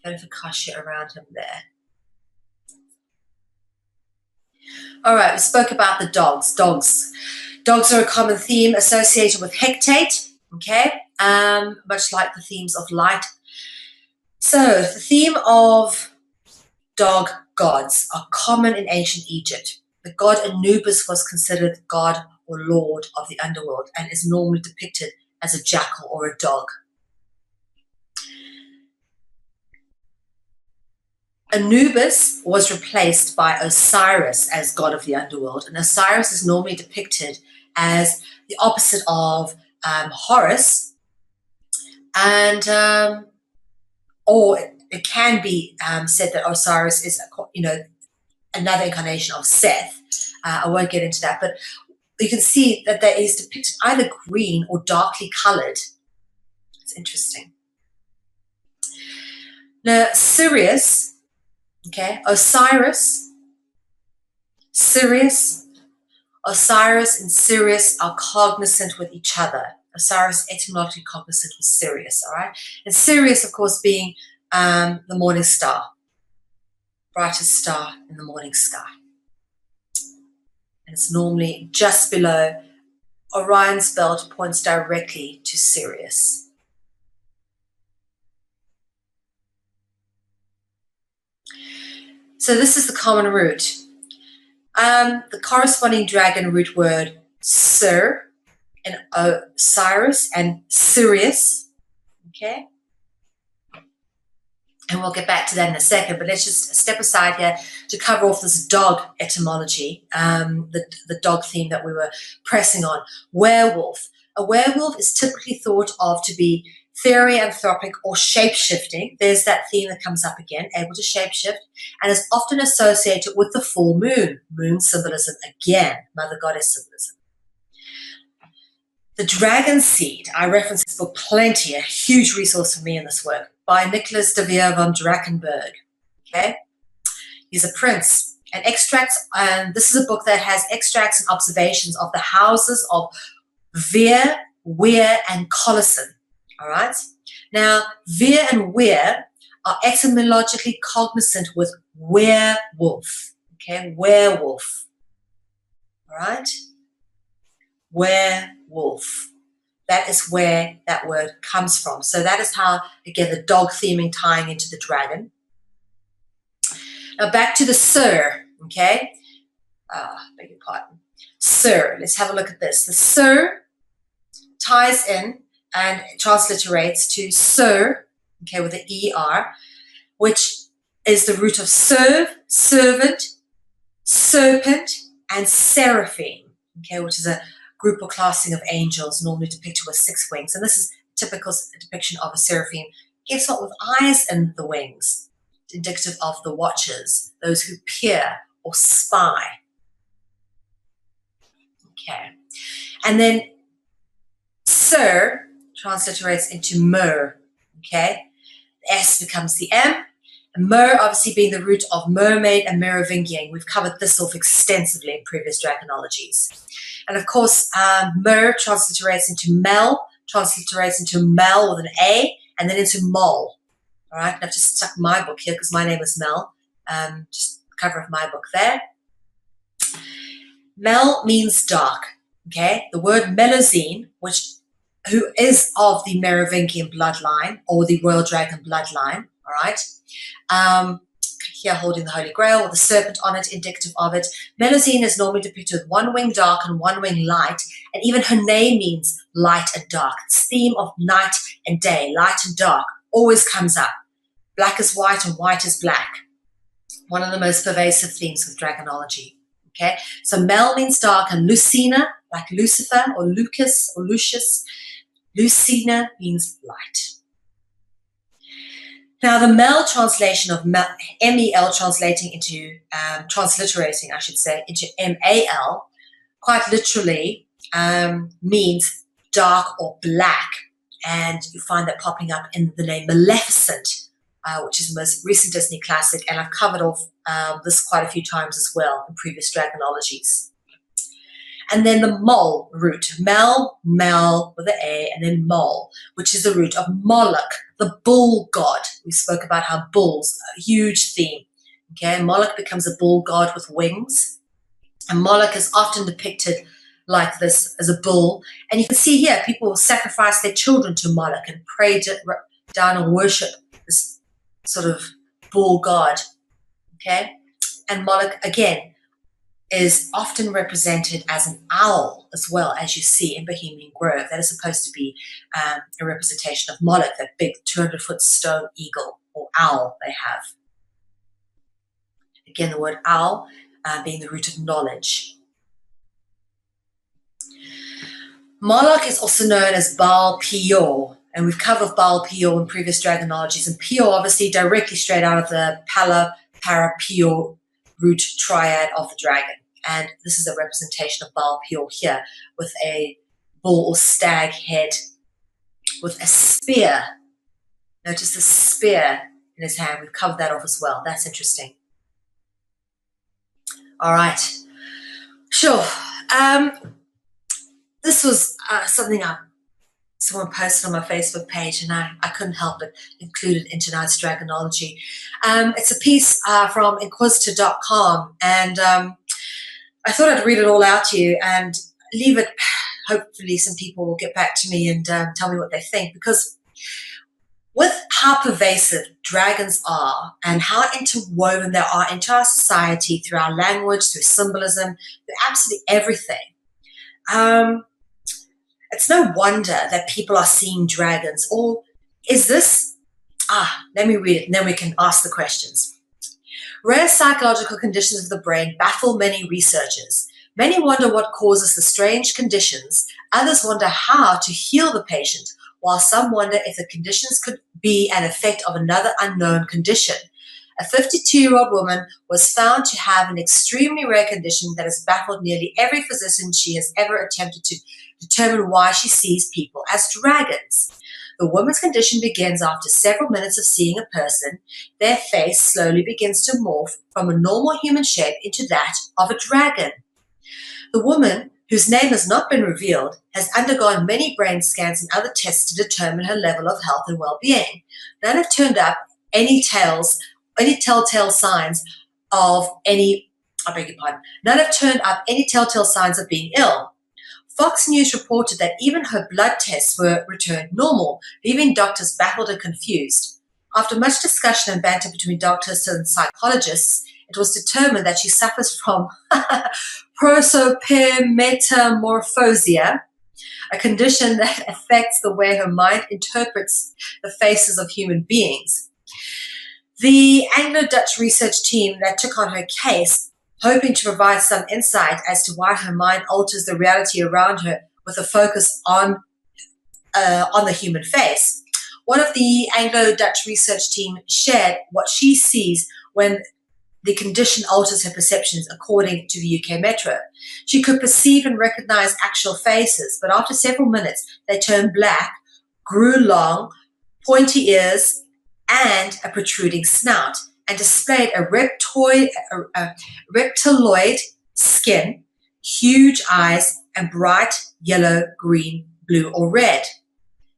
Velificatio around him there. All right, we spoke about the dogs. Dogs are a common theme associated with Hecate, okay, much like the themes of light. So the theme of dog gods are common in ancient Egypt. The god Anubis was considered the god or lord of the underworld and is normally depicted as a jackal or a dog. Anubis was replaced by Osiris as god of the underworld, and Osiris is normally depicted as the opposite of Horus, and or it can be said that Osiris is, another incarnation of Seth. I won't get into that, but you can see that there is depicted either green or darkly colored. It's interesting. Now, Sirius, okay, Osiris, Sirius, Osiris and Sirius are cognizant with each other. Osiris etymologically cognizant with Sirius, all right? And Sirius, of course, being the morning star, brightest star in the morning sky. And it's normally just below Orion's belt, points directly to Sirius. So this is the common root. The corresponding dragon root word Sir and Osiris and Sirius, okay? And we'll get back to that in a second, but let's just step aside here to cover off this dog etymology, the dog theme that we were pressing on. Werewolf. A werewolf is typically thought of to be therianthropic or shape-shifting. There's that theme that comes up again, able to shape-shift, and is often associated with the full moon. Moon symbolism again, mother goddess symbolism. The Dragon Seed, I reference this book plenty, a huge resource for me in this work, by Nicholas de Vere von Drakenberg. Okay, he's a prince And extracts, and this is a book that has extracts and observations of the houses of Veer, Weir, and Collison. All right. Now, Veer and Weir are etymologically cognizant with werewolf. Okay, werewolf. All right. Werewolf. That is where that word comes from. So that is how, again, the dog theming tying into the dragon. Now back to the sir, okay? Beg your pardon. Sir, let's have a look at this. The sir ties in and transliterates to sir, okay, with the ER, which is the root of serve, servant, serpent, and seraphim, okay, which is a group or classing of angels normally depicted with 6 wings. And this is a typical depiction of a seraphim. Guess what? With eyes in the wings. Indicative of the watchers, those who peer or spy. Okay. And then sir transliterates into mer. Okay. The S becomes the M. And mer obviously being the root of mermaid and Merovingian. We've covered this off extensively in previous Dragonologies. And of course, mer transliterates into mel, transliterates into mel with an A, and then into mol. All right, and I've just stuck my book here because my name is Mel. Just the cover of my book there. Mel means dark, okay? The word Melusine, who is of the Merovingian bloodline or the Royal Dragon bloodline, all right? Here holding the Holy Grail with the serpent on it, indicative of it. Melusine is normally depicted with 1 wing dark and 1 wing light, and even her name means light and dark. It's theme of night and day, light and dark, always comes up. Black is white and white is black. One of the most pervasive themes with Dragonology. Okay, so Mel means dark, and Lucina, like Lucifer or Lucas or Lucius, Lucina means light. Now, the Mel translation of MEL translating into, transliterating, I should say, into MAL, quite literally means dark or black. And you find that popping up in the name Maleficent, which is the most recent Disney classic, and I've covered off this quite a few times as well in previous Dragonologies. And then the mol root, mel with an A, and then mol, which is the root of Moloch, the bull god. We spoke about how bulls are a huge theme. Okay, Moloch becomes a bull god with wings, and Moloch is often depicted like this as a bull. And you can see here, people will sacrifice their children to Moloch and pray down and worship this sort of bull god. Okay, and Moloch again is often represented as an owl as well, as you see in Bohemian Grove. That is supposed to be a representation of Moloch, that big 200-foot stone eagle or owl they have. Again, the word owl being the root of knowledge. Moloch is also known as Baal Peor, and we've covered Baal Peor in previous Dragonologies, and Peor obviously directly straight out of the Pala Para Peor root triad of the dragon. And this is a representation of Baal Peor here with a bull or stag head with a spear. Notice the spear in his hand. We've covered that off as well. That's interesting. All right. Sure. This was something someone posted on my Facebook page, and I couldn't help but include it in tonight's Dragonology. It's a piece from Inquisitor.com, and I thought I'd read it all out to you and leave it. Hopefully some people will get back to me and tell me what they think, because with how pervasive dragons are and how interwoven they are into our society through our language, through symbolism, through absolutely everything, it's no wonder that people are seeing dragons. Or is this, let me read it and then we can ask the questions. Rare psychological conditions of the brain baffle many researchers. Many wonder what causes the strange conditions. Others wonder how to heal the patient, while some wonder if the conditions could be an effect of another unknown condition. A 52-year-old woman was found to have an extremely rare condition that has baffled nearly every physician she has ever attempted to determine why she sees people as dragons. The woman's condition begins after several minutes of seeing a person. Their face slowly begins to morph from a normal human shape into that of a dragon. The woman, whose name has not been revealed, has undergone many brain scans and other tests to determine her level of health and well-being. None have turned up any telltale signs of None have turned up any telltale signs of being ill. Fox News reported that even her blood tests were returned normal, leaving doctors baffled and confused. After much discussion and banter between doctors and psychologists, it was determined that she suffers from prosopagnosia, a condition that affects the way her mind interprets the faces of human beings. The Anglo-Dutch research team that took on her case, hoping to provide some insight as to why her mind alters the reality around her with a focus on the human face. One of the Anglo-Dutch research team shared what she sees when the condition alters her perceptions, according to the UK Metro. She could perceive and recognize actual faces, but after several minutes, they turned black, grew long, pointy ears, and a protruding snout, and displayed a reptiloid skin, huge eyes, and bright yellow, green, blue, or red.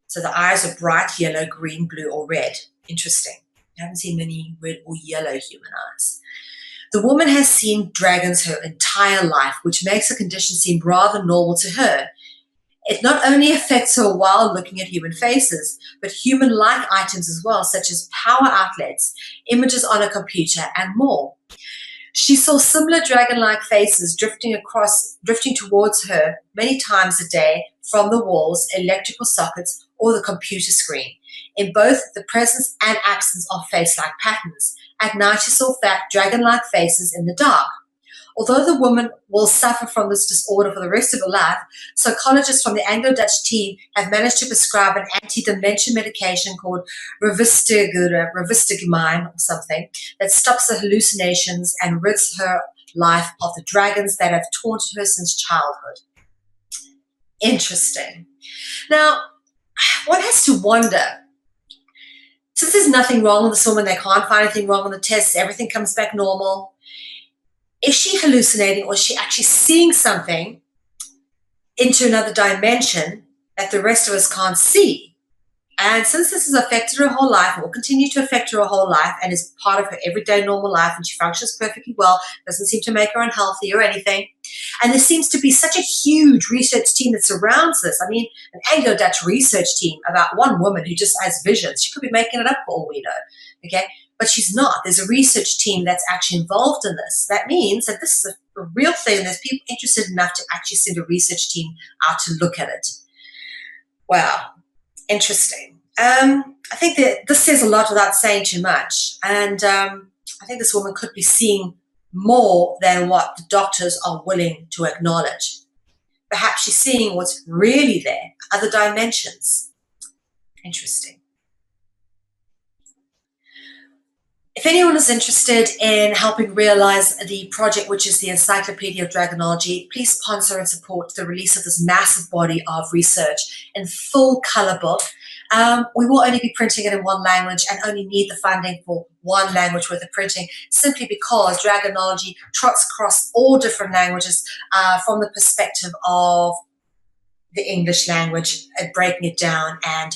So the eyes are bright yellow, green, blue, or red. Interesting. I haven't seen many red or yellow human eyes. The woman has seen dragons her entire life, which makes the condition seem rather normal to her. It not only affects her while looking at human faces, but human-like items as well, such as power outlets, images on a computer, and more. She saw similar dragon-like faces drifting towards her many times a day from the walls, electrical sockets, or the computer screen, in both the presence and absence of face-like patterns. At night, she saw fat, dragon-like faces in the dark. Although the woman will suffer from this disorder for the rest of her life, psychologists from the Anglo-Dutch team have managed to prescribe an anti-dementia medication called rivastigmine or something that stops the hallucinations and rids her life of the dragons that have taunted her since childhood. Interesting. Now, one has to wonder, since there's nothing wrong with this woman, they can't find anything wrong with the tests, everything comes back normal, is she hallucinating, or is she actually seeing something into another dimension that the rest of us can't see? And since this has affected her whole life and will continue to affect her whole life and is part of her everyday normal life, and she functions perfectly well, doesn't seem to make her unhealthy or anything, and there seems to be such a huge research team that surrounds this. I mean, an Anglo-Dutch research team about one woman who just has visions. She could be making it up for all we know, okay? But she's not. There's a research team that's actually involved in this. That means that this is a real thing. There's people interested enough to actually send a research team out to look at it. Wow, interesting. I think that this says a lot without saying too much. And I think this woman could be seeing more than what the doctors are willing to acknowledge. Perhaps she's seeing what's really there, other dimensions. Interesting. If anyone is interested in helping realize the project, which is the Encyclopedia of Dragonology, please sponsor and support the release of this massive body of research in full color book. We will only be printing it in one language and only need the funding for one language worth of printing, simply because Dragonology trots across all different languages from the perspective of the English language, breaking it down. And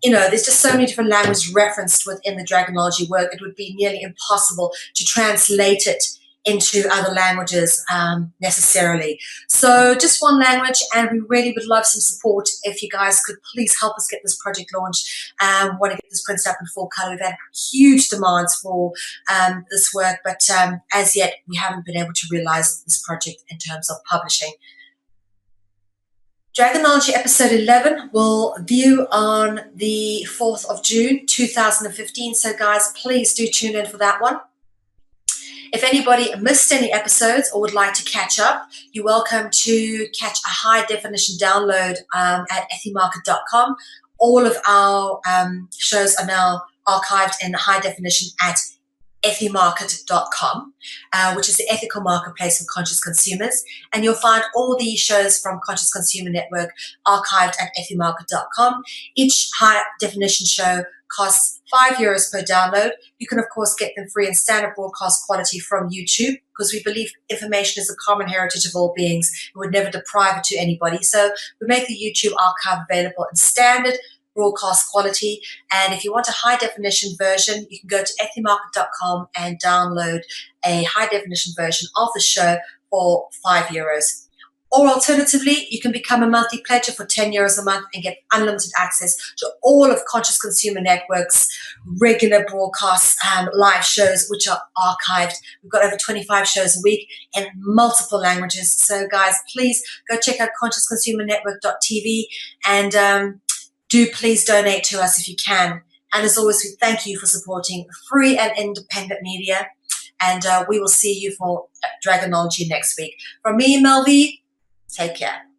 there's just so many different languages referenced within the Dragonology work. It would be nearly impossible to translate it into other languages necessarily. So just one language, and we really would love some support if you guys could please help us get this project launched. We want to get this printed up in full color. We've had huge demands for this work, but as yet we haven't been able to realize this project in terms of publishing. Dragonology episode 11 will view on the 4th of June 2015. So guys, please do tune in for that one. If anybody missed any episodes or would like to catch up, you're welcome to catch a high definition download at ethymarket.com. All of our shows are now archived in high definition at ethymarket.com, which is the ethical marketplace for conscious consumers. And you'll find all the shows from Conscious Consumer Network archived at ethymarket.com. Each high definition show costs €5 per download. You can, of course, get them free in standard broadcast quality from YouTube, because we believe information is a common heritage of all beings and would never deprive it to anybody. So we make the YouTube archive available in standard broadcast quality. And if you want a high definition version, you can go to ethymarket.com and download a high definition version of the show for €5. Or alternatively, you can become a monthly pledger for €10 a month and get unlimited access to all of Conscious Consumer Network's regular broadcasts and live shows, which are archived. We've got over 25 shows a week in multiple languages. So guys, please go check out consciousconsumernetwork.tv and do please donate to us if you can. And as always, we thank you for supporting free and independent media. And we will see you for Dragonology next week. From me, Melvi, take care.